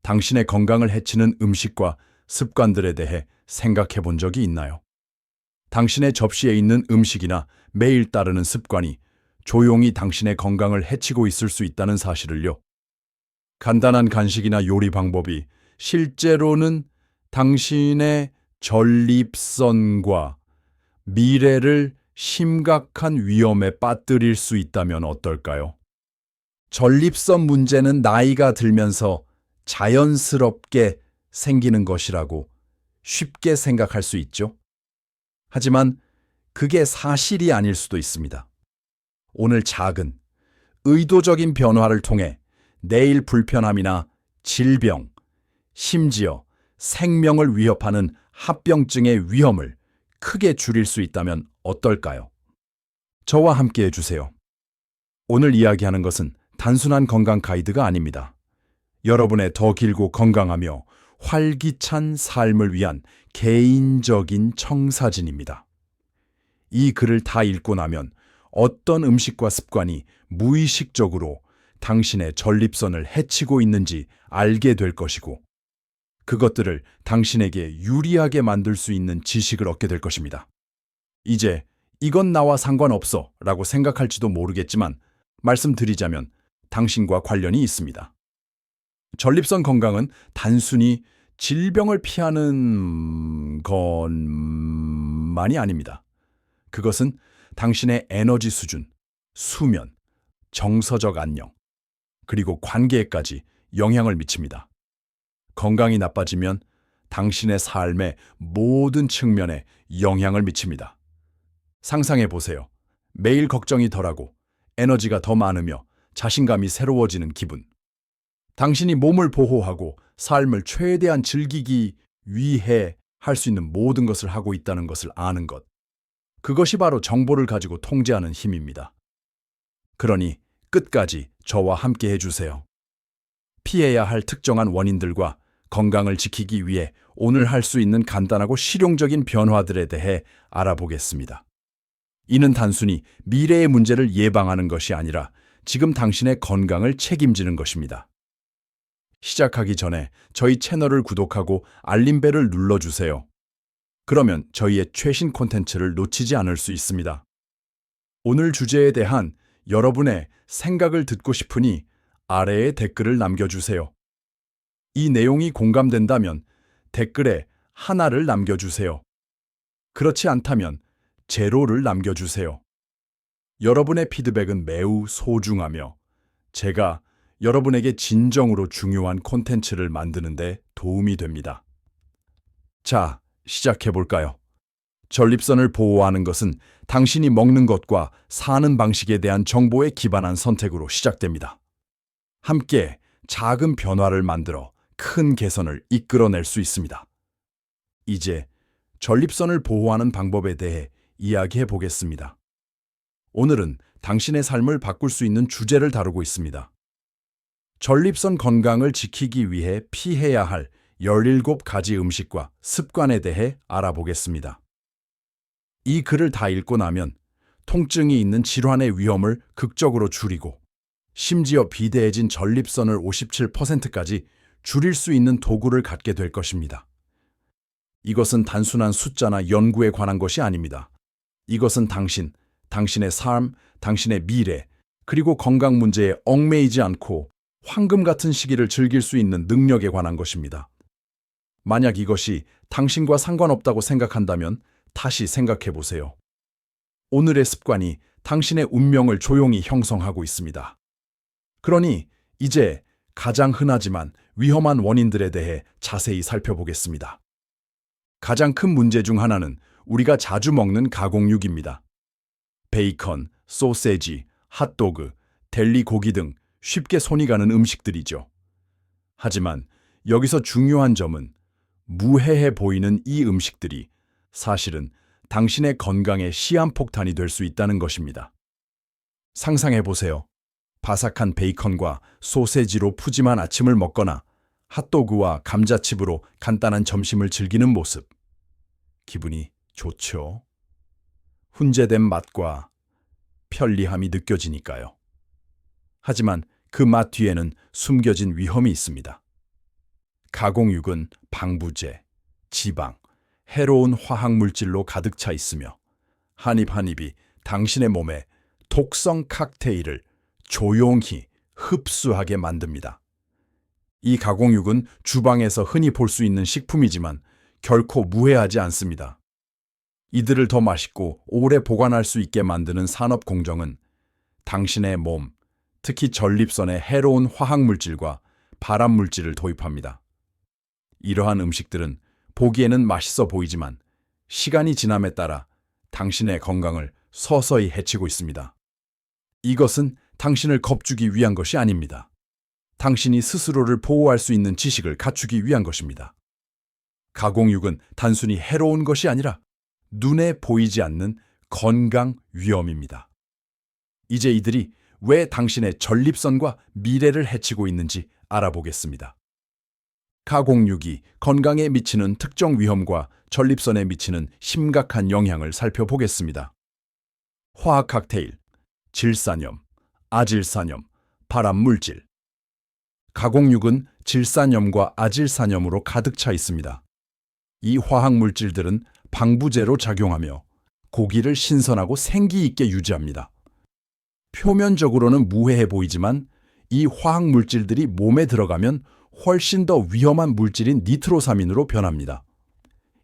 당신의 건강을 해치는 음식과 습관들에 대해 생각해 본 적이 있나요? 당신의 접시에 있는 음식이나 매일 따르는 습관이 조용히 당신의 건강을 해치고 있을 수 있다는 사실을요. 간단한 간식이나 요리 방법이 실제로는 당신의 전립선과 미래를 심각한 위험에 빠뜨릴 수 있다면 어떨까요? 전립선 문제는 나이가 들면서 자연스럽게 생기는 것이라고 쉽게 생각할 수 있죠. 하지만 그게 사실이 아닐 수도 있습니다. 오늘 작은 의도적인 변화를 통해 내일 불편함이나 질병, 심지어 생명을 위협하는 합병증의 위험을 크게 줄일 수 있다면 어떨까요? 저와 함께 해주세요. 오늘 이야기하는 것은 단순한 건강 가이드가 아닙니다. 여러분의 더 길고 건강하며 활기찬 삶을 위한 개인적인 청사진입니다. 이 글을 다 읽고 나면 어떤 음식과 습관이 무의식적으로 당신의 전립선을 해치고 있는지 알게 될 것이고, 그것들을 당신에게 유리하게 만들 수 있는 지식을 얻게 될 것입니다. 이제 이건 나와 상관없어 라고 생각할지도 모르겠지만 말씀드리자면 당신과 관련이 있습니다. 전립선 건강은 단순히 질병을 피하는 것만이 아닙니다. 그것은 당신의 에너지 수준, 수면, 정서적 안녕, 그리고 관계에까지 영향을 미칩니다. 건강이 나빠지면 당신의 삶의 모든 측면에 영향을 미칩니다. 상상해 보세요. 매일 걱정이 덜하고 에너지가 더 많으며 자신감이 새로워지는 기분. 당신이 몸을 보호하고 삶을 최대한 즐기기 위해 할 수 있는 모든 것을 하고 있다는 것을 아는 것. 그것이 바로 정보를 가지고 통제하는 힘입니다. 그러니 끝까지 저와 함께 해주세요. 피해야 할 특정한 원인들과 건강을 지키기 위해 오늘 할 수 있는 간단하고 실용적인 변화들에 대해 알아보겠습니다. 이는 단순히 미래의 문제를 예방하는 것이 아니라 지금 당신의 건강을 책임지는 것입니다. 시작하기 전에 저희 채널을 구독하고 알림벨을 눌러주세요. 그러면 저희의 최신 콘텐츠를 놓치지 않을 수 있습니다. 오늘 주제에 대한 여러분의 생각을 듣고 싶으니 아래에 댓글을 남겨주세요. 이 내용이 공감된다면 댓글에 하나를 남겨주세요. 그렇지 않다면 제로를 남겨주세요. 여러분의 피드백은 매우 소중하며 제가 여러분에게 진정으로 중요한 콘텐츠를 만드는 데 도움이 됩니다. 자, 시작해볼까요? 전립선을 보호하는 것은 당신이 먹는 것과 사는 방식에 대한 정보에 기반한 선택으로 시작됩니다. 함께 작은 변화를 만들어 큰 개선을 이끌어낼 수 있습니다. 이제 전립선을 보호하는 방법에 대해 이야기해 보겠습니다. 오늘은 당신의 삶을 바꿀 수 있는 주제를 다루고 있습니다. 전립선 건강을 지키기 위해 피해야 할 17가지 음식과 습관에 대해 알아보겠습니다. 이 글을 다 읽고 나면 통증이 있는 질환의 위험을 극적으로 줄이고 심지어 비대해진 전립선을 57%까지 줄일 수 있는 도구를 갖게 될 것입니다. 이것은 단순한 숫자나 연구에 관한 것이 아닙니다. 이것은 당신의 삶, 당신의 미래, 그리고 건강 문제에 얽매이지 않고 황금 같은 시기를 즐길 수 있는 능력에 관한 것입니다. 만약 이것이 당신과 상관없다고 생각한다면 다시 생각해 보세요. 오늘의 습관이 당신의 운명을 조용히 형성하고 있습니다. 그러니 이제 가장 흔하지만 위험한 원인들에 대해 자세히 살펴보겠습니다. 가장 큰 문제 중 하나는 우리가 자주 먹는 가공육입니다. 베이컨, 소세지, 핫도그, 델리 고기 등 쉽게 손이 가는 음식들이죠. 하지만 여기서 중요한 점은 무해해 보이는 이 음식들이 사실은 당신의 건강에 시한폭탄이 될 수 있다는 것입니다. 상상해 보세요. 바삭한 베이컨과 소세지로 푸짐한 아침을 먹거나 핫도그와 감자칩으로 간단한 점심을 즐기는 모습. 기분이 좋죠? 훈제된 맛과 편리함이 느껴지니까요. 하지만 그 맛 뒤에는 숨겨진 위험이 있습니다. 가공육은 방부제, 지방, 해로운 화학물질로 가득 차 있으며 한 입 한 입이 당신의 몸에 독성 칵테일을 조용히 흡수하게 만듭니다. 이 가공육은 주방에서 흔히 볼 수 있는 식품이지만 결코 무해하지 않습니다. 이들을 더 맛있고 오래 보관할 수 있게 만드는 산업 공정은 당신의 몸, 특히 전립선에 해로운 화학물질과 발암물질을 도입합니다. 이러한 음식들은 보기에는 맛있어 보이지만 시간이 지남에 따라 당신의 건강을 서서히 해치고 있습니다. 이것은 당신을 겁주기 위한 것이 아닙니다. 당신이 스스로를 보호할 수 있는 지식을 갖추기 위한 것입니다. 가공육은 단순히 해로운 것이 아니라 눈에 보이지 않는 건강 위험입니다. 이제 이들이 왜 당신의 전립선과 미래를 해치고 있는지 알아보겠습니다. 가공육이 건강에 미치는 특정 위험과 전립선에 미치는 심각한 영향을 살펴보겠습니다. 화학 칵테일, 질산염, 아질산염, 발암물질. 가공육은 질산염과 아질산염으로 가득 차 있습니다. 이 화학물질들은 방부제로 작용하며 고기를 신선하고 생기 있게 유지합니다. 표면적으로는 무해해 보이지만 이 화학물질들이 몸에 들어가면 훨씬 더 위험한 물질인 니트로사민으로 변합니다.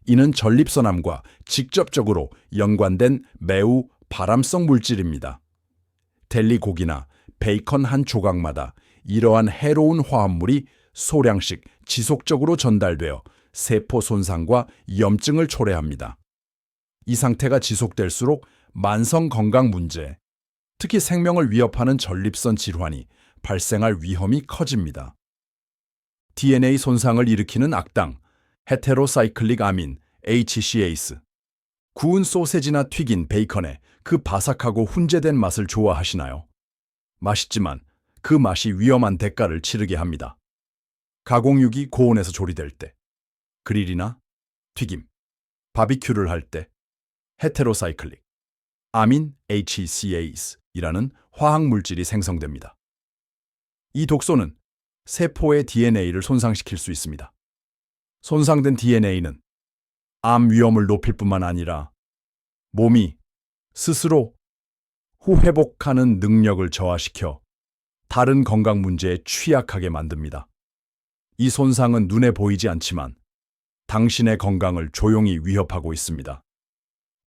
이는 전립선암과 직접적으로 연관된 매우 발암성 물질입니다. 델리 고기나 베이컨 한 조각마다 이러한 해로운 화합물이 소량씩 지속적으로 전달되어 세포 손상과 염증을 초래합니다. 이 상태가 지속될수록 만성 건강 문제, 특히 생명을 위협하는 전립선 질환이 발생할 위험이 커집니다. DNA 손상을 일으키는 악당, 헤테로사이클릭 아민, HCAse. 구운 소세지나 튀긴 베이컨에 그 바삭하고 훈제된 맛을 좋아하시나요? 맛있지만 그 맛이 위험한 대가를 치르게 합니다. 가공육이 고온에서 조리될 때, 그릴이나 튀김, 바비큐를 할 때, 헤테로사이클릭, 아민 HCAse이라는 화학물질이 생성됩니다. 이 독소는 세포의 DNA를 손상시킬 수 있습니다. 손상된 DNA는 암 위험을 높일 뿐만 아니라 몸이 스스로 후회복하는 능력을 저하시켜 다른 건강 문제에 취약하게 만듭니다. 이 손상은 눈에 보이지 않지만 당신의 건강을 조용히 위협하고 있습니다.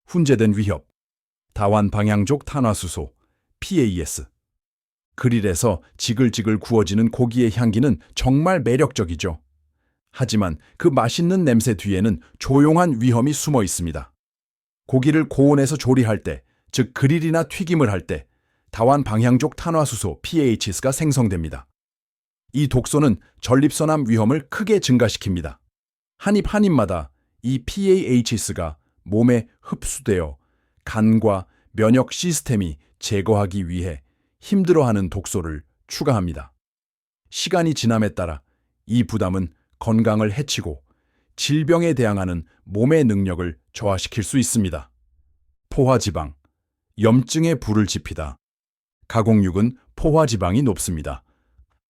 훈제된 위협, 다완 방향족 탄화수소, PAS. 그릴에서 지글지글 구워지는 고기의 향기는 정말 매력적이죠. 하지만 그 맛있는 냄새 뒤에는 조용한 위험이 숨어 있습니다. 고기를 고온에서 조리할 때, 즉 그릴이나 튀김을 할 때 다완 방향족 탄화수소 PAHS가 생성됩니다. 이 독소는 전립선암 위험을 크게 증가시킵니다. 한 입 한 입마다 이 PAHS가 몸에 흡수되어 간과 면역 시스템이 제거하기 위해 힘들어하는 독소를 추가합니다. 시간이 지남에 따라 이 부담은 건강을 해치고 질병에 대항하는 몸의 능력을 저하시킬 수 있습니다. 포화지방, 염증에 불을 지피다. 가공육은 포화지방이 높습니다.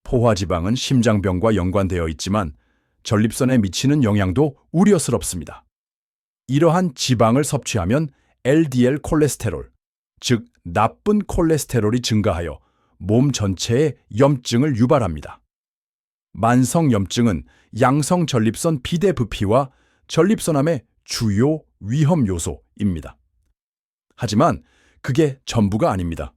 포화지방은 심장병과 연관되어 있지만 전립선에 미치는 영향도 우려스럽습니다. 이러한 지방을 섭취하면 LDL 콜레스테롤, 즉 나쁜 콜레스테롤이 증가하여 몸 전체에 염증을 유발합니다. 만성 염증은 양성 전립선 비대부피와 전립선암의 주요 위험 요소입니다. 하지만 그게 전부가 아닙니다.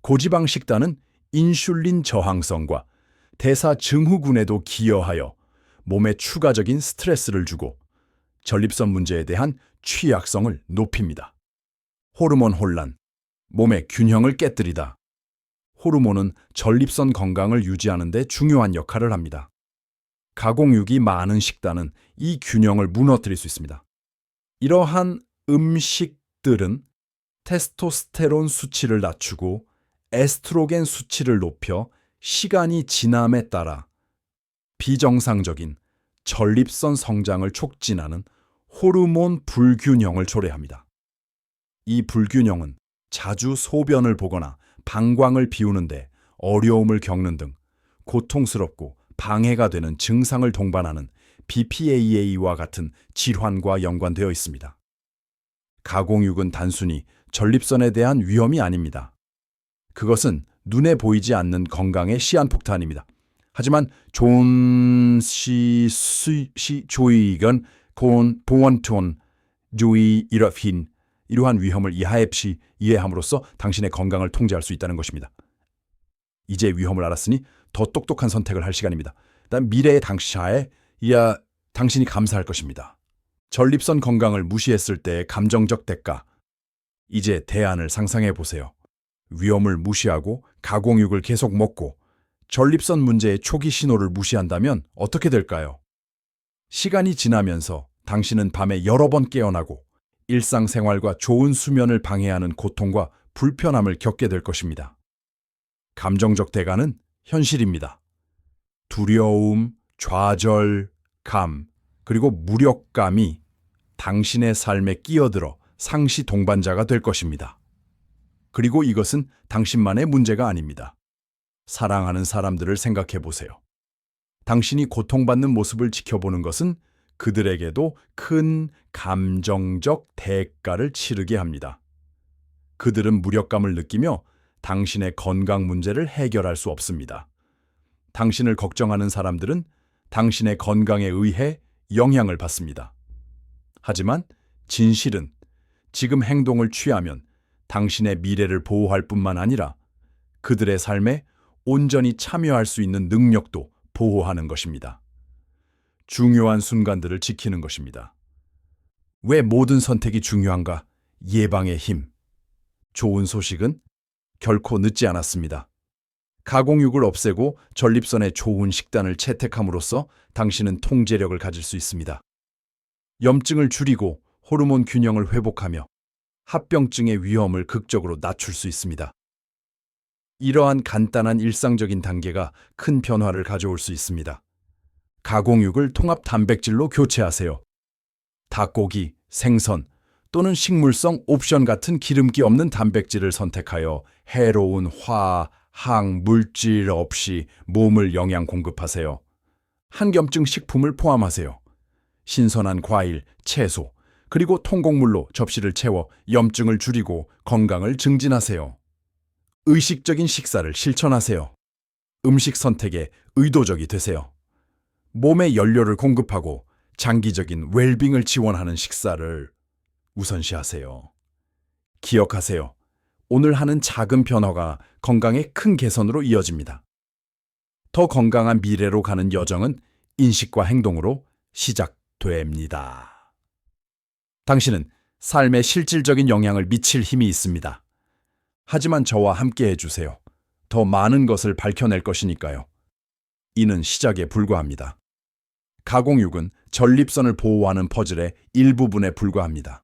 고지방 식단은 인슐린 저항성과 대사 증후군에도 기여하여 몸에 추가적인 스트레스를 주고 전립선 문제에 대한 취약성을 높입니다. 호르몬 혼란, 몸의 균형을 깨뜨리다. 호르몬은 전립선 건강을 유지하는 데 중요한 역할을 합니다. 가공육이 많은 식단은 이 균형을 무너뜨릴 수 있습니다. 이러한 음식들은 테스토스테론 수치를 낮추고 에스트로겐 수치를 높여 시간이 지남에 따라 비정상적인 전립선 성장을 촉진하는 호르몬 불균형을 초래합니다. 이 불균형은 자주 소변을 보거나 방광을 비우는데 어려움을 겪는 등 고통스럽고 방해가 되는 증상을 동반하는 BPAA와 같은 질환과 연관되어 있습니다. 가공육은 단순히 전립선에 대한 위험이 아닙니다. 그것은 눈에 보이지 않는 건강의 시한폭탄입니다. 하지만 좋은 조이건 보원톤 조이 이러힌 이러한 위험을 이해함으로써 당신의 건강을 통제할 수 있다는 것입니다. 이제 위험을 알았으니 더 똑똑한 선택을 할 시간입니다. 미래의 당신이 감사할 것입니다. 전립선 건강을 무시했을 때의 감정적 대가. 이제 대안을 상상해 보세요. 위험을 무시하고 가공육을 계속 먹고 전립선 문제의 초기 신호를 무시한다면 어떻게 될까요? 시간이 지나면서 당신은 밤에 여러 번 깨어나고 일상생활과 좋은 수면을 방해하는 고통과 불편함을 겪게 될 것입니다. 감정적 대가는 현실입니다. 두려움, 좌절, 그리고 무력감이 당신의 삶에 끼어들어 상시 동반자가 될 것입니다. 그리고 이것은 당신만의 문제가 아닙니다. 사랑하는 사람들을 생각해 보세요. 당신이 고통받는 모습을 지켜보는 것은 그들에게도 큰 감정적 대가를 치르게 합니다. 그들은 무력감을 느끼며 당신의 건강 문제를 해결할 수 없습니다. 당신을 걱정하는 사람들은 당신의 건강에 의해 영향을 받습니다. 하지만 진실은 지금 행동을 취하면 당신의 미래를 보호할 뿐만 아니라 그들의 삶에 온전히 참여할 수 있는 능력도 보호하는 것입니다. 중요한 순간들을 지키는 것입니다. 왜 모든 선택이 중요한가? 예방의 힘. 좋은 소식은 결코 늦지 않았습니다. 가공육을 없애고 전립선의 좋은 식단을 채택함으로써 당신은 통제력을 가질 수 있습니다. 염증을 줄이고 호르몬 균형을 회복하며 합병증의 위험을 극적으로 낮출 수 있습니다. 이러한 간단한 일상적인 단계가 큰 변화를 가져올 수 있습니다. 가공육을 통합 단백질로 교체하세요. 닭고기, 생선 또는 식물성 옵션 같은 기름기 없는 단백질을 선택하여 해로운 항 물질 없이 몸을 영양 공급하세요. 한겸증 식품을 포함하세요. 신선한 과일, 채소, 그리고 통곡물로 접시를 채워 염증을 줄이고 건강을 증진하세요. 의식적인 식사를 실천하세요. 음식 선택에 의도적이 되세요. 몸에 연료를 공급하고 장기적인 웰빙을 지원하는 식사를 우선시하세요. 기억하세요. 오늘 하는 작은 변화가 건강의 큰 개선으로 이어집니다. 더 건강한 미래로 가는 여정은 인식과 행동으로 시작됩니다. 당신은 삶에 실질적인 영향을 미칠 힘이 있습니다. 하지만 저와 함께 해주세요. 더 많은 것을 밝혀낼 것이니까요. 이는 시작에 불과합니다. 가공육은 전립선을 보호하는 퍼즐의 일부분에 불과합니다.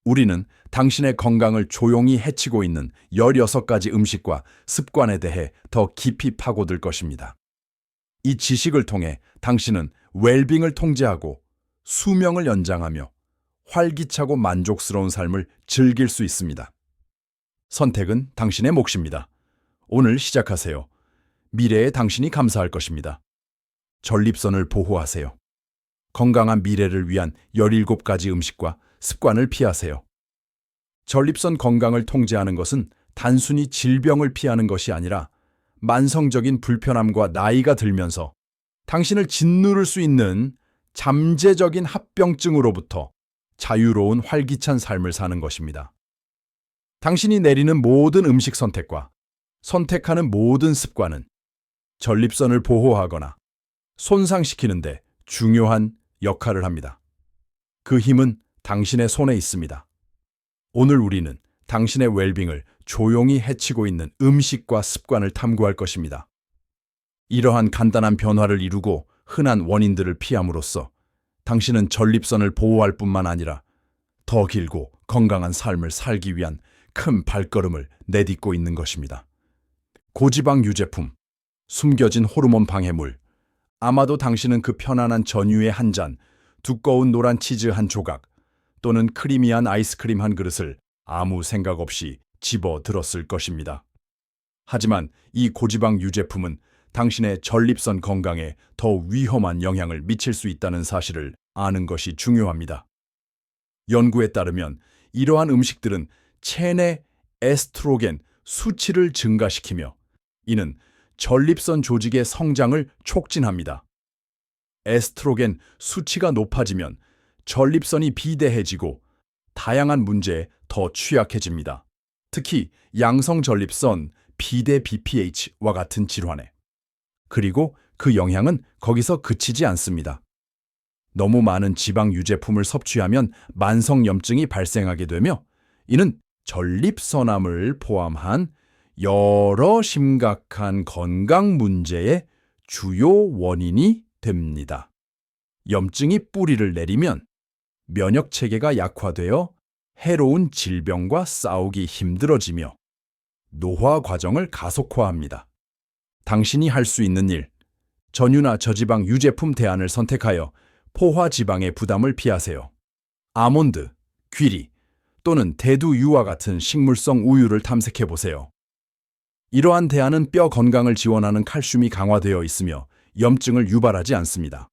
우리는 당신의 건강을 조용히 해치고 있는 16가지 음식과 습관에 대해 더 깊이 파고들 것입니다. 이 지식을 통해 당신은 웰빙을 통제하고 수명을 연장하며 활기차고 만족스러운 삶을 즐길 수 있습니다. 선택은 당신의 몫입니다. 오늘 시작하세요. 미래에 당신이 감사할 것입니다. 전립선을 보호하세요. 건강한 미래를 위한 17가지 음식과 습관을 피하세요. 전립선 건강을 통제하는 것은 단순히 질병을 피하는 것이 아니라 만성적인 불편함과 나이가 들면서 당신을 짓누를 수 있는 잠재적인 합병증으로부터 자유로운 활기찬 삶을 사는 것입니다. 당신이 내리는 모든 음식 선택과 선택하는 모든 습관은 전립선을 보호하거나 손상시키는 데 중요한 역할을 합니다. 그 힘은 당신의 손에 있습니다. 오늘 우리는 당신의 웰빙을 조용히 해치고 있는 음식과 습관을 탐구할 것입니다. 이러한 간단한 변화를 이루고 흔한 원인들을 피함으로써 당신은 전립선을 보호할 뿐만 아니라 더 길고 건강한 삶을 살기 위한 큰 발걸음을 내딛고 있는 것입니다. 고지방 유제품, 숨겨진 호르몬 방해물, 아마도 당신은 그 편안한 전유의 한 잔, 두꺼운 노란 치즈 한 조각, 또는 크리미한 아이스크림 한 그릇을 아무 생각 없이 집어 들었을 것입니다. 하지만 이 고지방 유제품은 당신의 전립선 건강에 더 위험한 영향을 미칠 수 있다는 사실을 아는 것이 중요합니다. 연구에 따르면 이러한 음식들은 체내 에스트로겐 수치를 증가시키며 이는 전립선 조직의 성장을 촉진합니다. 에스트로겐 수치가 높아지면 전립선이 비대해지고 다양한 문제에 더 취약해집니다. 특히 양성 전립선, 비대 BPH와 같은 질환에. 그리고 그 영향은 거기서 그치지 않습니다. 너무 많은 지방 유제품을 섭취하면 만성염증이 발생하게 되며 이는 전립선암을 포함한 여러 심각한 건강 문제의 주요 원인이 됩니다. 염증이 뿌리를 내리면 면역 체계가 약화되어 해로운 질병과 싸우기 힘들어지며 노화 과정을 가속화합니다. 당신이 할 수 있는 일, 전유나 저지방 유제품 대안을 선택하여 포화 지방의 부담을 피하세요. 아몬드, 귀리 또는 대두유와 같은 식물성 우유를 탐색해 보세요. 이러한 대안은 뼈 건강을 지원하는 칼슘이 강화되어 있으며 염증을 유발하지 않습니다.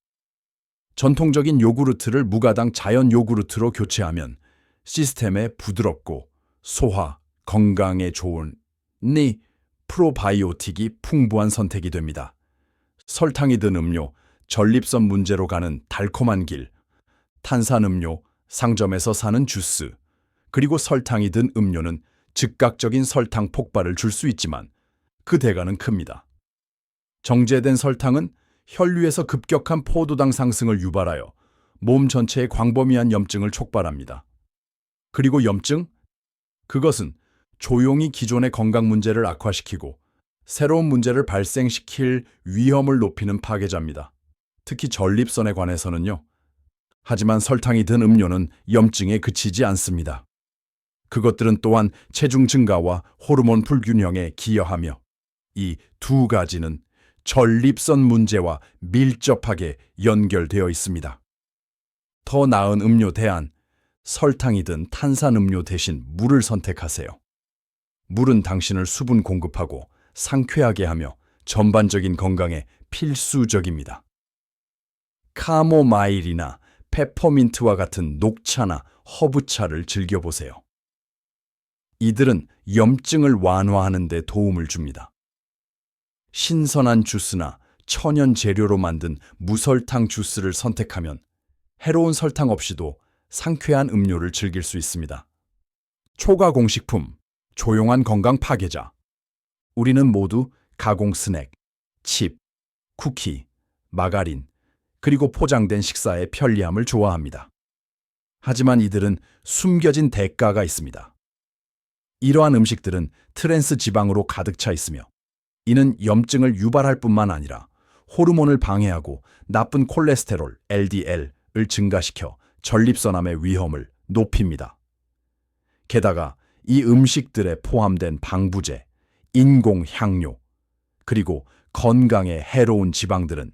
전통적인 요구르트를 무가당 자연 요구르트로 교체하면 시스템에 부드럽고 소화, 건강에 좋은 프로바이오틱이 풍부한 선택이 됩니다. 설탕이 든 음료, 전립선 문제로 가는 달콤한 길, 탄산음료, 상점에서 사는 주스, 그리고 설탕이 든 음료는 즉각적인 설탕 폭발을 줄 수 있지만 그 대가는 큽니다. 정제된 설탕은 혈류에서 급격한 포도당 상승을 유발하여 몸 전체의 광범위한 염증을 촉발합니다. 그리고 염증? 그것은 조용히 기존의 건강 문제를 악화시키고 새로운 문제를 발생시킬 위험을 높이는 파괴자입니다. 특히 전립선에 관해서는요. 하지만 설탕이 든 음료는 염증에 그치지 않습니다. 그것들은 또한 체중 증가와 호르몬 불균형에 기여하며 이 두 가지는 전립선 문제와 밀접하게 연결되어 있습니다. 더 나은 음료 대안, 설탕이 든 탄산음료 대신 물을 선택하세요. 물은 당신을 수분 공급하고 상쾌하게 하며 전반적인 건강에 필수적입니다. 카모마일이나 페퍼민트와 같은 녹차나 허브차를 즐겨보세요. 이들은 염증을 완화하는 데 도움을 줍니다. 신선한 주스나 천연 재료로 만든 무설탕 주스를 선택하면 해로운 설탕 없이도 상쾌한 음료를 즐길 수 있습니다. 초가공식품, 조용한 건강 파괴자. 우리는 모두 가공 스낵, 칩, 쿠키, 마가린, 그리고 포장된 식사의 편리함을 좋아합니다. 하지만 이들은 숨겨진 대가가 있습니다. 이러한 음식들은 트랜스 지방으로 가득 차 있으며 이는 염증을 유발할 뿐만 아니라 호르몬을 방해하고 나쁜 콜레스테롤, LDL을 증가시켜 전립선암의 위험을 높입니다. 게다가 이 음식들에 포함된 방부제, 인공 향료, 그리고 건강에 해로운 지방들은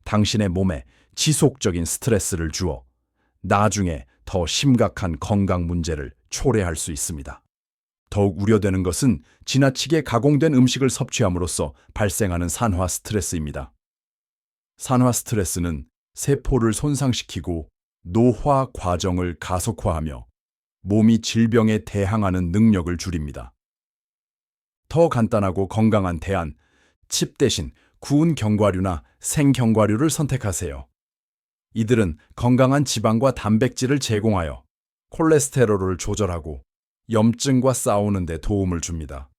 당신의 몸에 지속적인 스트레스를 주어 나중에 더 심각한 건강 문제를 초래할 수 있습니다. 더욱 우려되는 것은 지나치게 가공된 음식을 섭취함으로써 발생하는 산화 스트레스입니다. 산화 스트레스는 세포를 손상시키고 노화 과정을 가속화하며 몸이 질병에 대항하는 능력을 줄입니다. 더 간단하고 건강한 대안, 칩 대신 구운 견과류나 생견과류를 선택하세요. 이들은 건강한 지방과 단백질을 제공하여 콜레스테롤을 조절하고 염증과 싸우는 데 도움을 줍니다.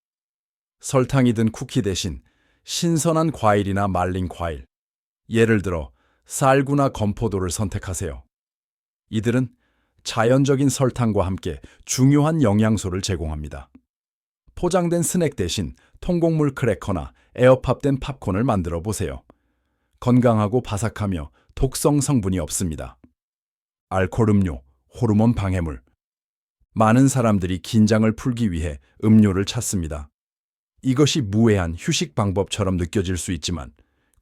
설탕이 든 쿠키 대신 신선한 과일이나 말린 과일, 예를 들어 쌀구나 건포도를 선택하세요. 이들은 자연적인 설탕과 함께 중요한 영양소를 제공합니다. 포장된 스낵 대신 통곡물 크래커나 에어팝된 팝콘을 만들어 보세요. 건강하고 바삭하며 독성 성분이 없습니다. 알코올 음료, 호르몬 방해물. 많은 사람들이 긴장을 풀기 위해 음료를 찾습니다. 이것이 무해한 휴식 방법처럼 느껴질 수 있지만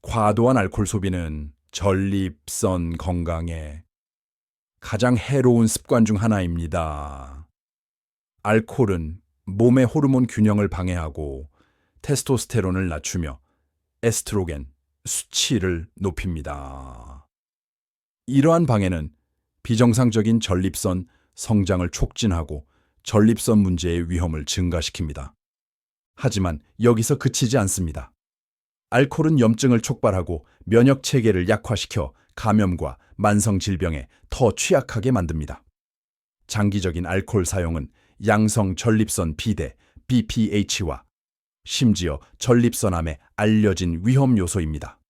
과도한 알코올 소비는 전립선 건강에 가장 해로운 습관 중 하나입니다. 알코올은 몸의 호르몬 균형을 방해하고 테스토스테론을 낮추며 에스트로겐 수치를 높입니다. 이러한 방해는 비정상적인 전립선 성장을 촉진하고 전립선 문제의 위험을 증가시킵니다. 하지만 여기서 그치지 않습니다. 알코올은 염증을 촉발하고 면역 체계를 약화시켜 감염과 만성 질병에 더 취약하게 만듭니다. 장기적인 알코올 사용은 양성 전립선 비대 BPH와 심지어 전립선암의 알려진 위험 요소입니다.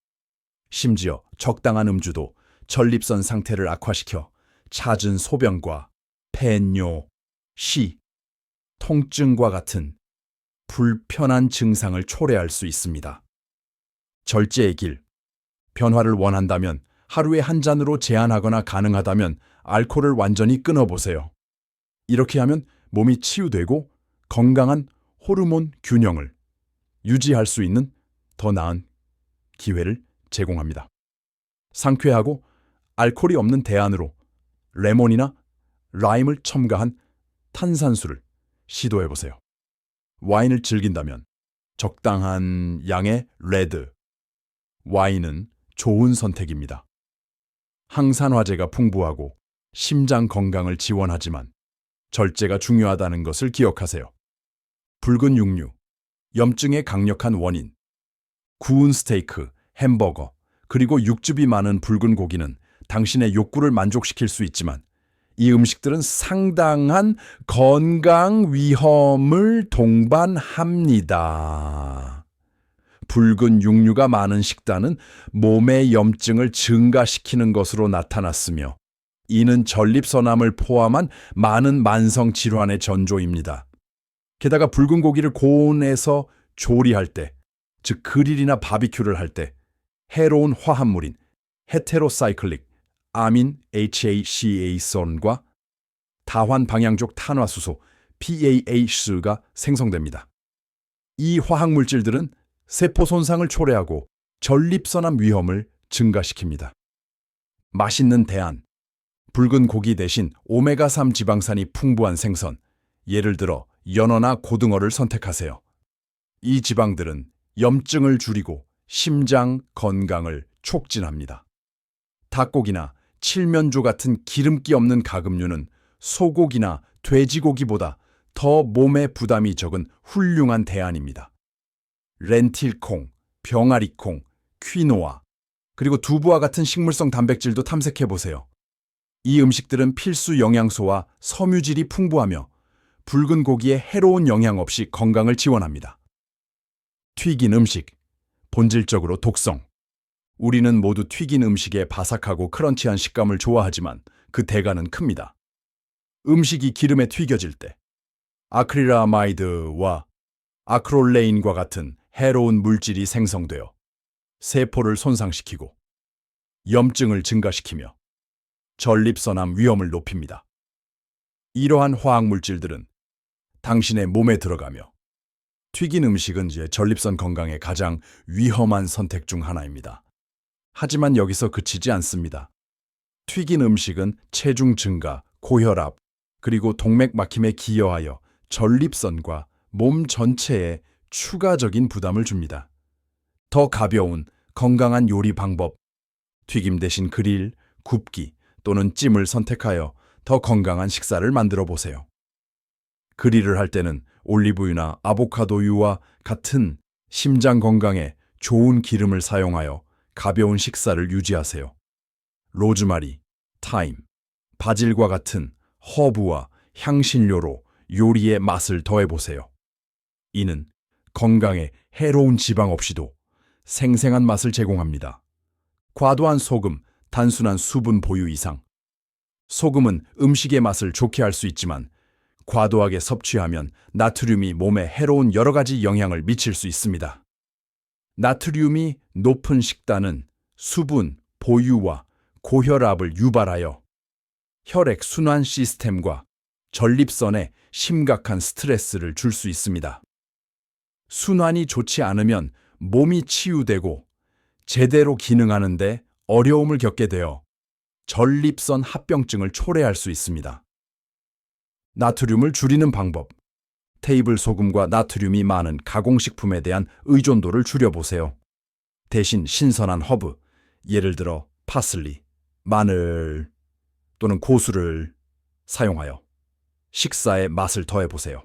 심지어 적당한 음주도 전립선 상태를 악화시켜 잦은 소변과 폐뇨, 시, 통증과 같은 불편한 증상을 초래할 수 있습니다. 절제의 길, 변화를 원한다면 하루에 한 잔으로 제한하거나 가능하다면 알코올을 완전히 끊어보세요. 이렇게 하면 몸이 치유되고 건강한 호르몬 균형을 유지할 수 있는 더 나은 기회를 제공합니다. 상쾌하고 알코올이 없는 대안으로 레몬이나 라임을 첨가한 탄산수를 시도해보세요. 와인을 즐긴다면 적당한 양의 레드 와인은 좋은 선택입니다. 항산화제가 풍부하고 심장 건강을 지원하지만 절제가 중요하다는 것을 기억하세요. 붉은 육류, 염증의 강력한 원인, 구운 스테이크, 햄버거, 그리고 육즙이 많은 붉은 고기는 당신의 욕구를 만족시킬 수 있지만 이 음식들은 상당한 건강 위험을 동반합니다. 붉은 육류가 많은 식단은 몸의 염증을 증가시키는 것으로 나타났으며 이는 전립선암을 포함한 많은 만성 질환의 전조입니다. 게다가 붉은 고기를 고온에서 조리할 때, 즉 그릴이나 바비큐를 할 때 해로운 화합물인 헤테로사이클릭 아민 HACA선과 다환 방향족 탄화수소 PAH가 생성됩니다. 이 화학물질들은 세포 손상을 초래하고 전립선암 위험을 증가시킵니다. 맛있는 대안, 붉은 고기 대신 오메가3 지방산이 풍부한 생선, 예를 들어 연어나 고등어를 선택하세요. 이 지방들은 염증을 줄이고 심장 건강을 촉진합니다. 닭고기나 칠면조 같은 기름기 없는 가금류는 소고기나 돼지고기보다 더 몸에 부담이 적은 훌륭한 대안입니다. 렌틸콩, 병아리콩, 퀴노아, 그리고 두부와 같은 식물성 단백질도 탐색해보세요. 이 음식들은 필수 영양소와 섬유질이 풍부하며 붉은 고기에 해로운 영향 없이 건강을 지원합니다. 튀긴 음식, 본질적으로 독성. 우리는 모두 튀긴 음식의 바삭하고 크런치한 식감을 좋아하지만 그 대가는 큽니다. 음식이 기름에 튀겨질 때 아크릴라마이드와 아크롤레인과 같은 해로운 물질이 생성되어 세포를 손상시키고 염증을 증가시키며 전립선암 위험을 높입니다. 이러한 화학물질들은 당신의 몸에 들어가며 튀긴 음식은 전립선 건강에 가장 위험한 선택 중 하나입니다. 하지만 여기서 그치지 않습니다. 튀긴 음식은 체중 증가, 고혈압, 그리고 동맥 막힘에 기여하여 전립선과 몸 전체에 추가적인 부담을 줍니다. 더 가벼운 건강한 요리 방법, 튀김 대신 그릴, 굽기 또는 찜을 선택하여 더 건강한 식사를 만들어 보세요. 그릴을 할 때는 올리브유나 아보카도유와 같은 심장 건강에 좋은 기름을 사용하여 가벼운 식사를 유지하세요. 로즈마리, 타임, 바질과 같은 허브와 향신료로 요리의 맛을 더해보세요. 이는 건강에 해로운 지방 없이도 생생한 맛을 제공합니다. 과도한 소금, 단순한 수분 보유 이상. 소금은 음식의 맛을 좋게 할 수 있지만 과도하게 섭취하면 나트륨이 몸에 해로운 여러 가지 영향을 미칠 수 있습니다. 나트륨이 높은 식단은 수분, 보유와 고혈압을 유발하여 혈액 순환 시스템과 전립선에 심각한 스트레스를 줄 수 있습니다. 순환이 좋지 않으면 몸이 치유되고 제대로 기능하는데 어려움을 겪게 되어 전립선 합병증을 초래할 수 있습니다. 나트륨을 줄이는 방법. 테이블 소금과 나트륨이 많은 가공식품에 대한 의존도를 줄여보세요. 대신 신선한 허브, 예를 들어 파슬리, 마늘 또는 고수를 사용하여 식사에 맛을 더해보세요.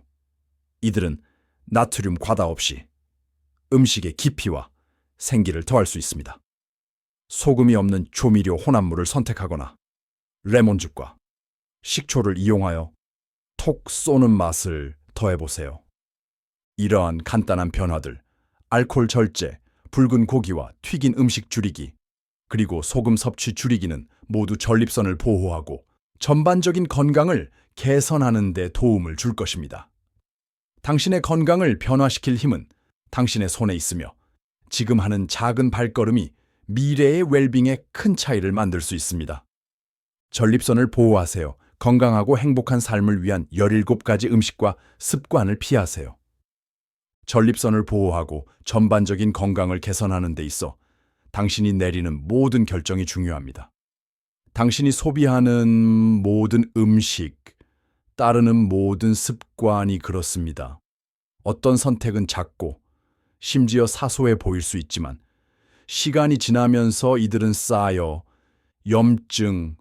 이들은 나트륨 과다 없이 음식의 깊이와 생기를 더할 수 있습니다. 소금이 없는 조미료 혼합물을 선택하거나 레몬즙과 식초를 이용하여 톡 쏘는 맛을 더해보세요. 이러한 간단한 변화들, 알코올 절제, 붉은 고기와 튀긴 음식 줄이기, 그리고 소금 섭취 줄이기는 모두 전립선을 보호하고 전반적인 건강을 개선하는 데 도움을 줄 것입니다. 당신의 건강을 변화시킬 힘은 당신의 손에 있으며 지금 하는 작은 발걸음이 미래의 웰빙에 큰 차이를 만들 수 있습니다. 전립선을 보호하세요. 건강하고 행복한 삶을 위한 17가지 음식과 습관을 피하세요. 전립선을 보호하고 전반적인 건강을 개선하는 데 있어 당신이 내리는 모든 결정이 중요합니다. 당신이 소비하는 모든 음식, 따르는 모든 습관이 그렇습니다. 어떤 선택은 작고 심지어 사소해 보일 수 있지만 시간이 지나면서 이들은 쌓여 염증,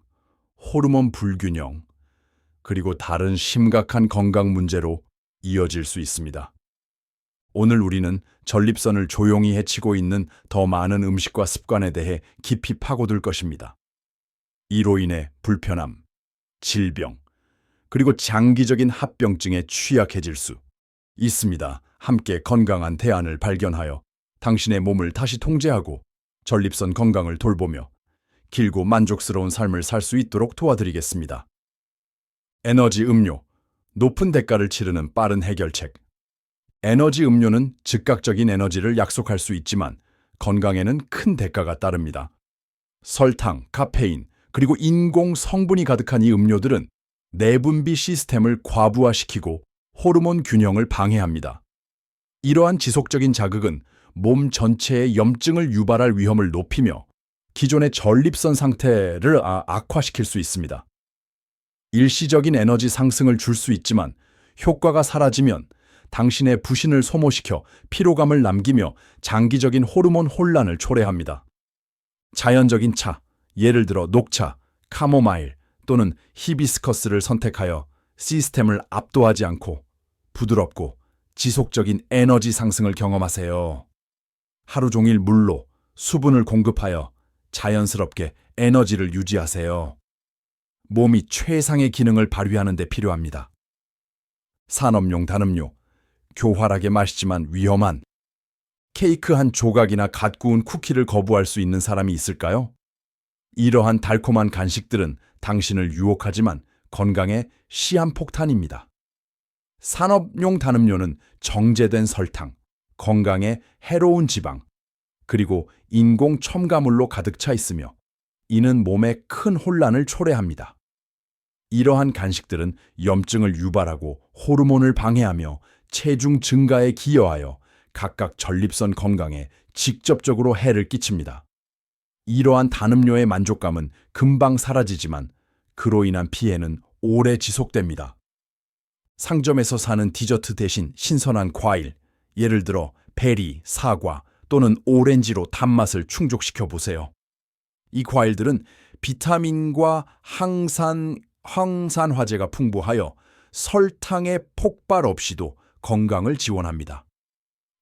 호르몬 불균형, 그리고 다른 심각한 건강 문제로 이어질 수 있습니다. 오늘 우리는 전립선을 조용히 해치고 있는 더 많은 음식과 습관에 대해 깊이 파고들 것입니다. 이로 인해 불편함, 질병, 그리고 장기적인 합병증에 취약해질 수 있습니다. 함께 건강한 대안을 발견하여 당신의 몸을 다시 통제하고 전립선 건강을 돌보며 길고 만족스러운 삶을 살 수 있도록 도와드리겠습니다. 에너지 음료, 높은 대가를 치르는 빠른 해결책. 에너지 음료는 즉각적인 에너지를 약속할 수 있지만 건강에는 큰 대가가 따릅니다. 설탕, 카페인, 그리고 인공 성분이 가득한 이 음료들은 내분비 시스템을 과부하시키고 호르몬 균형을 방해합니다. 이러한 지속적인 자극은 몸 전체의 염증을 유발할 위험을 높이며 기존의 전립선 상태를 악화시킬 수 있습니다. 일시적인 에너지 상승을 줄 수 있지만 효과가 사라지면 당신의 부신을 소모시켜 피로감을 남기며 장기적인 호르몬 혼란을 초래합니다. 자연적인 차, 예를 들어 녹차, 카모마일 또는 히비스커스를 선택하여 시스템을 압도하지 않고 부드럽고 지속적인 에너지 상승을 경험하세요. 하루 종일 물로 수분을 공급하여 자연스럽게 에너지를 유지하세요. 몸이 최상의 기능을 발휘하는 데 필요합니다. 산업용 단음료, 교활하게 마시지만 위험한 케이크 한 조각이나 갓 구운 쿠키를 거부할 수 있는 사람이 있을까요? 이러한 달콤한 간식들은 당신을 유혹하지만 건강에 시한폭탄입니다. 산업용 단음료는 정제된 설탕, 건강에 해로운 지방, 그리고 인공 첨가물로 가득 차 있으며 이는 몸에 큰 혼란을 초래합니다. 이러한 간식들은 염증을 유발하고 호르몬을 방해하며 체중 증가에 기여하여 각각 전립선 건강에 직접적으로 해를 끼칩니다. 이러한 단음료의 만족감은 금방 사라지지만 그로 인한 피해는 오래 지속됩니다. 상점에서 사는 디저트 대신 신선한 과일, 예를 들어 베리, 사과 또는 오렌지로 단맛을 충족시켜 보세요. 이 과일들은 비타민과 항산화제가 풍부하여 설탕의 폭발 없이도 건강을 지원합니다.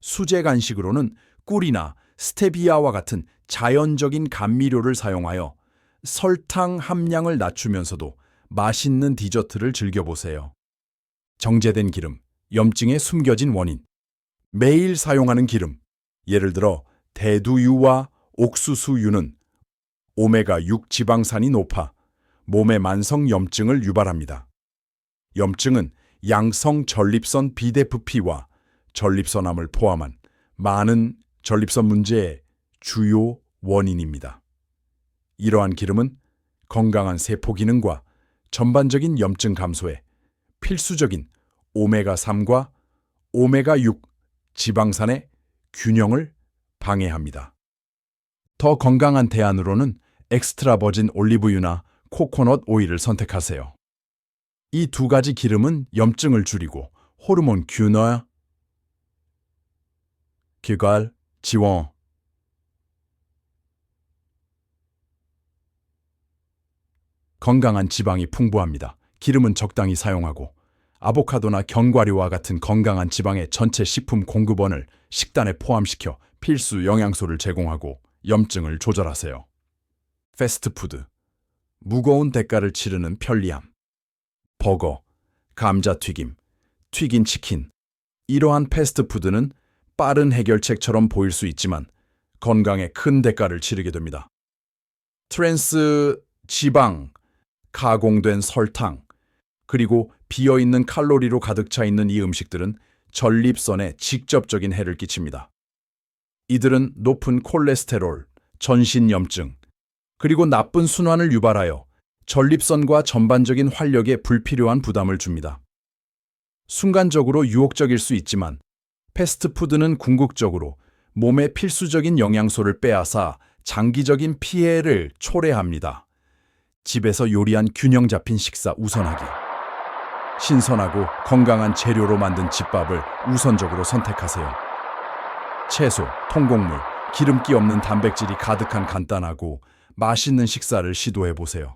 수제 간식으로는 꿀이나 스테비아와 같은 자연적인 감미료를 사용하여 설탕 함량을 낮추면서도 맛있는 디저트를 즐겨보세요. 정제된 기름, 염증의 숨겨진 원인. 매일 사용하는 기름, 예를 들어 대두유와 옥수수유는 오메가6 지방산이 높아 몸의 만성 염증을 유발합니다. 염증은 양성 전립선 비대부피와 전립선암을 포함한 많은 전립선 문제의 주요 원인입니다. 이러한 기름은 건강한 세포 기능과 전반적인 염증 감소에 필수적인 오메가3과 오메가6 지방산의 균형을 방해합니다. 더 건강한 대안으로는 엑스트라 버진 올리브유나 코코넛 오일을 선택하세요. 이 두 가지 기름은 염증을 줄이고 호르몬 균형, 기관, 지원, 건강한 지방이 풍부합니다. 기름은 적당히 사용하고 아보카도나 견과류와 같은 건강한 지방의 전체 식품 공급원을 식단에 포함시켜 필수 영양소를 제공하고 염증을 조절하세요. 패스트푸드, 무거운 대가를 치르는 편리함. 버거, 감자튀김, 튀긴 치킨. 이러한 패스트푸드는 빠른 해결책처럼 보일 수 있지만 건강에 큰 대가를 치르게 됩니다. 트랜스 지방, 가공된 설탕, 그리고 비어있는 칼로리로 가득 차 있는 이 음식들은 전립선에 직접적인 해를 끼칩니다. 이들은 높은 콜레스테롤, 전신염증, 그리고 나쁜 순환을 유발하여 전립선과 전반적인 활력에 불필요한 부담을 줍니다. 순간적으로 유혹적일 수 있지만 패스트푸드는 궁극적으로 몸의 필수적인 영양소를 빼앗아 장기적인 피해를 초래합니다. 집에서 요리한 균형 잡힌 식사 우선하기. 신선하고 건강한 재료로 만든 집밥을 우선적으로 선택하세요. 채소, 통곡물, 기름기 없는 단백질이 가득한 간단하고 맛있는 식사를 시도해 보세요.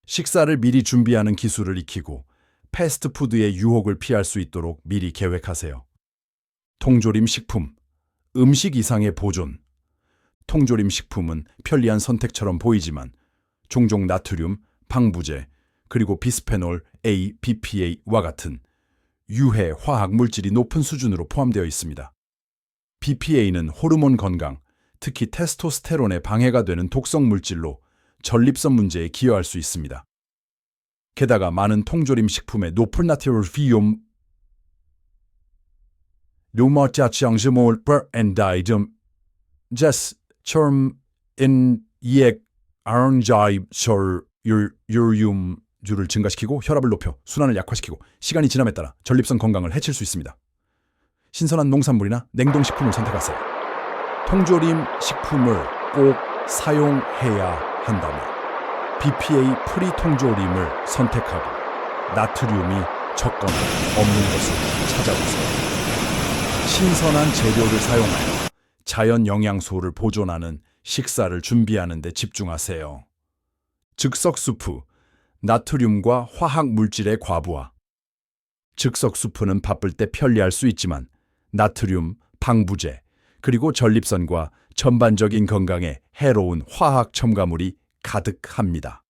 식사를 미리 준비하는 기술을 익히고 패스트푸드의 유혹을 피할 수 있도록 미리 계획하세요. 통조림 식품, 음식 이상의 보존. 통조림 식품은 편리한 선택처럼 보이지만 종종 나트륨, 방부제, 그리고 비스페놀 A, BPA와 같은 유해 화학 물질이 높은 수준으로 포함되어 있습니다. BPA는 호르몬 건강, 특히 테스토스테론에 방해가 되는 독성 물질로 전립선 문제에 기여할 수 있습니다. 게다가 많은 통조림 식품에 높은 나트륨 류마자장즈몰 엔다이즘 제스처럼 인이액 아론자이설 유륨주를 증가시키고 혈압을 높여 순환을 약화시키고 시간이 지남에 따라 전립선 건강을 해칠 수 있습니다. 신선한 농산물이나 냉동식품을 선택하세요. 통조림 식품을 꼭 사용해야 한다면 BPA 프리 통조림을 선택하고 나트륨이 적거나 없는 것을 찾아보세요. 신선한 재료를 사용하여 자연 영양소를 보존하는 식사를 준비하는 데 집중하세요. 즉석수프, 나트륨과 화학 물질의 과부하. 즉석수프는 바쁠 때 편리할 수 있지만 나트륨, 방부제, 그리고 전립선과 전반적인 건강에 해로운 화학 첨가물이 가득합니다.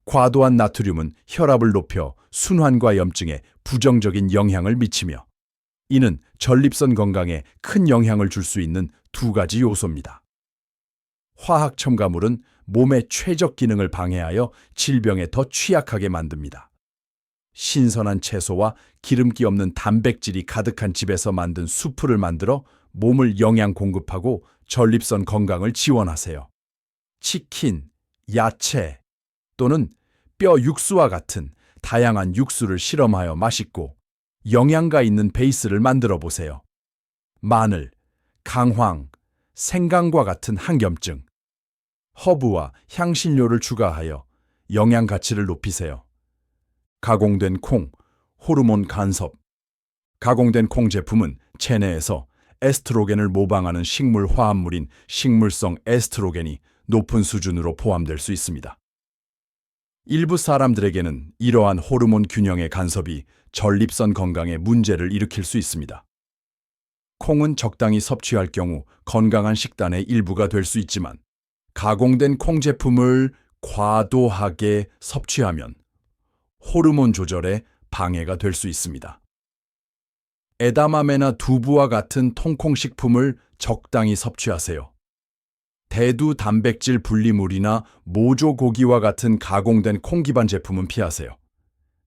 과도한 나트륨은 혈압을 높여 순환과 염증에 부정적인 영향을 미치며 이는 전립선 건강에 큰 영향을 줄 수 있는 두 가지 요소입니다. 화학 첨가물은 몸의 최적 기능을 방해하여 질병에 더 취약하게 만듭니다. 신선한 채소와 기름기 없는 단백질이 가득한 집에서 만든 수프를 만들어 몸을 영양 공급하고 전립선 건강을 지원하세요. 치킨, 야채 또는 뼈 육수와 같은 다양한 육수를 실험하여 맛있고 영양가 있는 베이스를 만들어 보세요. 마늘, 강황, 생강과 같은 항염증, 허브와 향신료를 추가하여 영양 가치를 높이세요. 가공된 콩, 호르몬 간섭. 가공된 콩 제품은 체내에서 에스트로겐을 모방하는 식물 화합물인 식물성 에스트로겐이 높은 수준으로 포함될 수 있습니다. 일부 사람들에게는 이러한 호르몬 균형의 간섭이 전립선 건강에 문제를 일으킬 수 있습니다. 콩은 적당히 섭취할 경우 건강한 식단의 일부가 될 수 있지만 가공된 콩 제품을 과도하게 섭취하면 호르몬 조절에 방해가 될 수 있습니다. 에다마메나 두부와 같은 통콩 식품을 적당히 섭취하세요. 대두 단백질 분리물이나 모조고기와 같은 가공된 콩 기반 제품은 피하세요.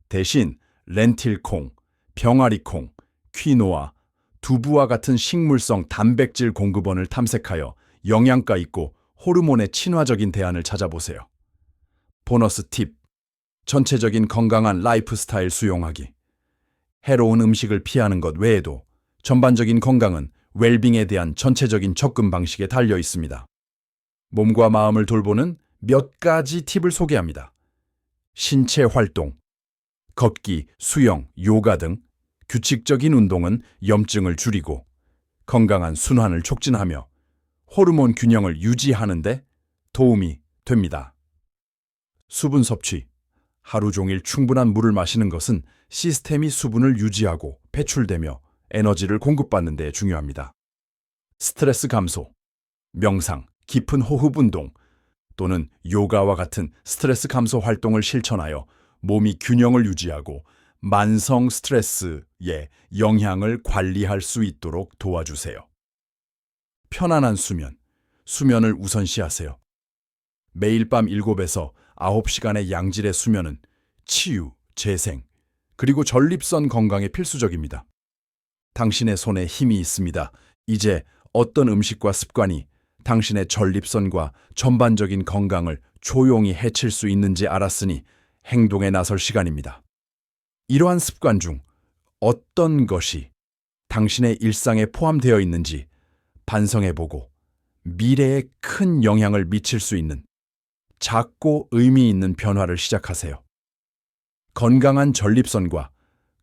대신 렌틸콩, 병아리콩, 퀴노아, 두부와 같은 식물성 단백질 공급원을 탐색하여 영양가 있고 호르몬에 친화적인 대안을 찾아보세요. 보너스 팁, 전체적인 건강한 라이프 스타일 수용하기. 해로운 음식을 피하는 것 외에도 전반적인 건강은 웰빙에 대한 전체적인 접근 방식에 달려 있습니다. 몸과 마음을 돌보는 몇 가지 팁을 소개합니다. 신체 활동, 걷기, 수영, 요가 등 규칙적인 운동은 염증을 줄이고 건강한 순환을 촉진하며 호르몬 균형을 유지하는 데 도움이 됩니다. 수분 섭취. 하루 종일 충분한 물을 마시는 것은 시스템이 수분을 유지하고 배출되며 에너지를 공급받는 데 중요합니다. 스트레스 감소. 명상, 깊은 호흡 운동 또는 요가와 같은 스트레스 감소 활동을 실천하여 몸이 균형을 유지하고 만성 스트레스의 영향을 관리할 수 있도록 도와주세요. 편안한 수면, 수면을 우선시하세요. 매일 밤 7에서 9시간의 양질의 수면은 치유, 재생, 그리고 전립선 건강에 필수적입니다. 당신의 손에 힘이 있습니다. 이제 어떤 음식과 습관이 당신의 전립선과 전반적인 건강을 조용히 해칠 수 있는지 알았으니 행동에 나설 시간입니다. 이러한 습관 중 어떤 것이 당신의 일상에 포함되어 있는지 반성해보고 미래에 큰 영향을 미칠 수 있는 작고 의미 있는 변화를 시작하세요. 건강한 전립선과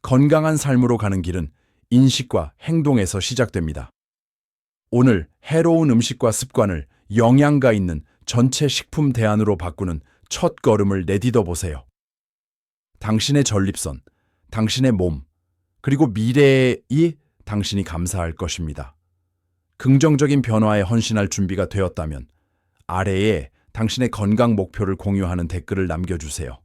건강한 삶으로 가는 길은 인식과 행동에서 시작됩니다. 오늘 해로운 음식과 습관을 영양가 있는 전체 식품 대안으로 바꾸는 첫 걸음을 내딛어 보세요. 당신의 전립선, 당신의 몸, 그리고 미래의 당신이 감사할 것입니다. 긍정적인 변화에 헌신할 준비가 되었다면 아래에 당신의 건강 목표를 공유하는 댓글을 남겨주세요.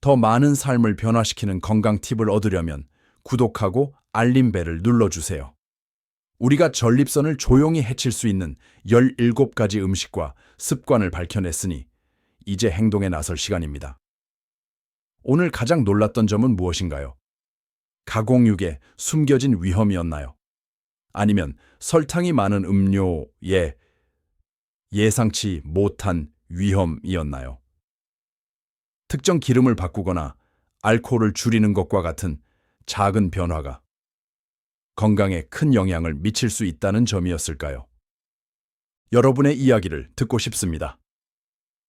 더 많은 삶을 변화시키는 건강 팁을 얻으려면 구독하고 알림벨을 눌러주세요. 우리가 전립선을 조용히 해칠 수 있는 17가지 음식과 습관을 밝혀냈으니 이제 행동에 나설 시간입니다. 오늘 가장 놀랐던 점은 무엇인가요? 가공육에 숨겨진 위험이었나요? 아니면 설탕이 많은 음료에 예상치 못한 위험이었나요? 특정 기름을 바꾸거나 알코올을 줄이는 것과 같은 작은 변화가 건강에 큰 영향을 미칠 수 있다는 점이었을까요? 여러분의 이야기를 듣고 싶습니다.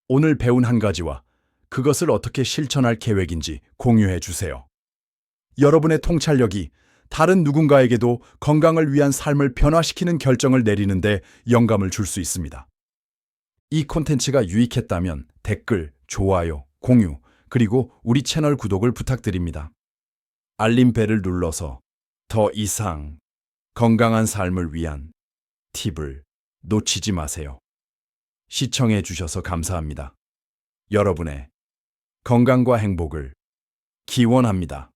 오늘 배운 한 가지와 그것을 어떻게 실천할 계획인지 공유해 주세요. 여러분의 통찰력이 다른 누군가에게도 건강을 위한 삶을 변화시키는 결정을 내리는데 영감을 줄 수 있습니다. 이 콘텐츠가 유익했다면 댓글, 좋아요, 공유, 그리고 우리 채널 구독을 부탁드립니다. 알림벨을 눌러서 더 이상 건강한 삶을 위한 팁을 놓치지 마세요. 시청해 주셔서 감사합니다. 여러분의 건강과 행복을 기원합니다.